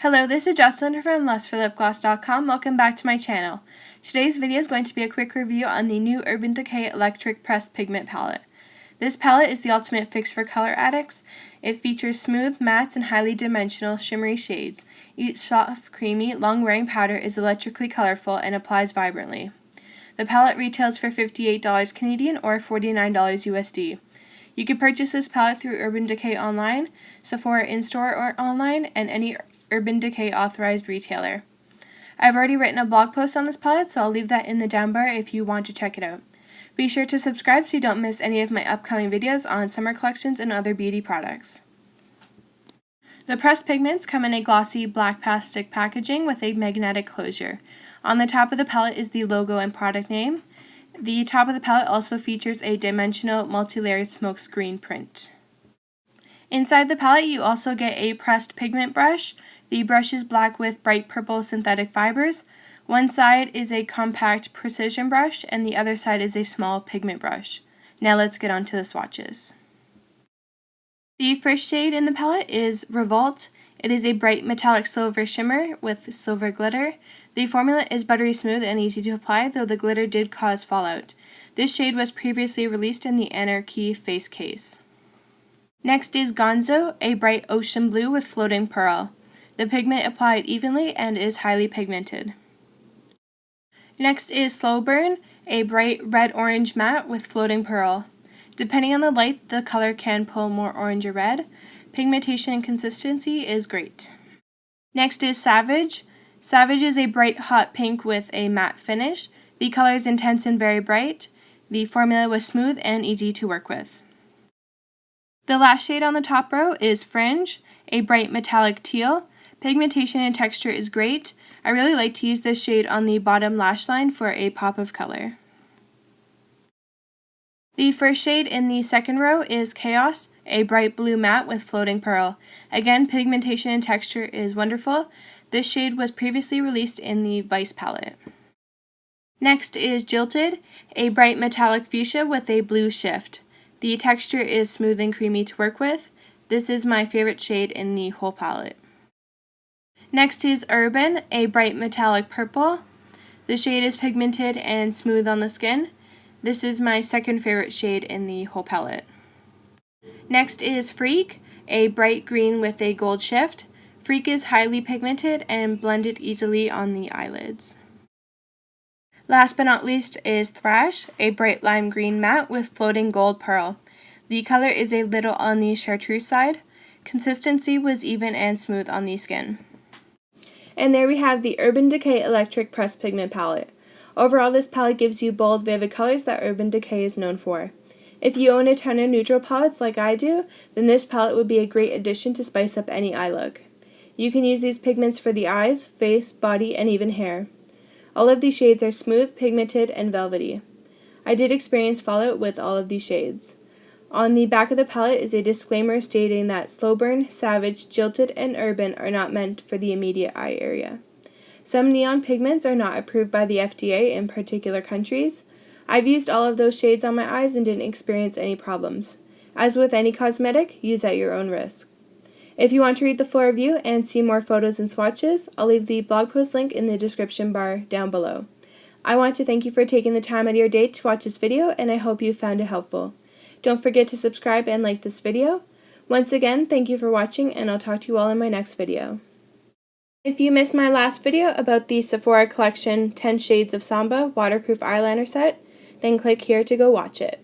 Hello, this is Jocelyn from lustforlipgloss.com. Welcome back to my channel. Today's video is going to be a quick review on the new Urban Decay Electric Pressed Pigment Palette. This palette is the ultimate fix for color addicts. It features smooth, mattes, and highly dimensional shimmery shades. Each soft, creamy, long-wearing powder is electrically colorful and applies vibrantly. The palette retails for $58 Canadian or $49 USD. You can purchase this palette through Urban Decay online, Sephora in-store or online, and any Urban Decay authorized retailer. I've already written a blog post on this palette, so I'll leave that in the down bar if you want to check it out. Be sure to subscribe so you don't miss any of my upcoming videos on summer collections and other beauty products. The pressed pigments come in a glossy black plastic packaging with a magnetic closure. On the top of the palette is the logo and product name. The top of the palette also features a dimensional multi-layered smokescreen print. Inside the palette you also get a pressed pigment brush. The brush is black with bright purple synthetic fibers. One side is a compact precision brush and the other side is a small pigment brush. Now let's get on to the swatches. The first shade in the palette is Revolt. It is a bright metallic silver shimmer with silver glitter. The formula is buttery smooth and easy to apply, though the glitter did cause fallout. This shade was previously released in the Anarchy face case. Next is Gonzo, a bright ocean blue with floating pearl. The pigment applied evenly and is highly pigmented. Next is Slow Burn, a bright red-orange matte with floating pearl. Depending on the light, the color can pull more orange or red. Pigmentation and consistency is great. Next is Savage. Savage is a bright hot pink with a matte finish. The color is intense and very bright. The formula was smooth and easy to work with. The last shade on the top row is Fringe, a bright metallic teal. Pigmentation and texture is great. I really like to use this shade on the bottom lash line for a pop of color. The first shade in the second row is Chaos, a bright blue matte with floating pearl. Again, pigmentation and texture is wonderful. This shade was previously released in the Vice palette. Next is Jilted, a bright metallic fuchsia with a blue shift. The texture is smooth and creamy to work with. This is my favorite shade in the whole palette. Next is Urban, a bright metallic purple. The shade is pigmented and smooth on the skin. This is my second favorite shade in the whole palette. Next is Freak, a bright green with a gold shift. Freak is highly pigmented and blended easily on the eyelids. Last but not least is Thrash, a bright lime green matte with floating gold pearl. The color is a little on the chartreuse side. Consistency was even and smooth on the skin. And there we have the Urban Decay Electric Pressed Pigment Palette. Overall, this palette gives you bold, vivid colors that Urban Decay is known for. If you own a ton of neutral palettes like I do, then this palette would be a great addition to spice up any eye look. You can use these pigments for the eyes, face, body, and even hair. All of these shades are smooth, pigmented, and velvety. I did experience fallout with all of these shades. On the back of the palette is a disclaimer stating that Slow Burn, Savage, Jilted, and Urban are not meant for the immediate eye area. Some neon pigments are not approved by the FDA in particular countries. I've used all of those shades on my eyes and didn't experience any problems. As with any cosmetic, use at your own risk. If you want to read the full review and see more photos and swatches, I'll leave the blog post link in the description bar down below. I want to thank you for taking the time out of your day to watch this video, and I hope you found it helpful. Don't forget to subscribe and like this video. Once again, thank you for watching, and I'll talk to you all in my next video. If you missed my last video about the Sephora Collection 10 Shades of Samba Waterproof Eyeliner Set, then click here to go watch it.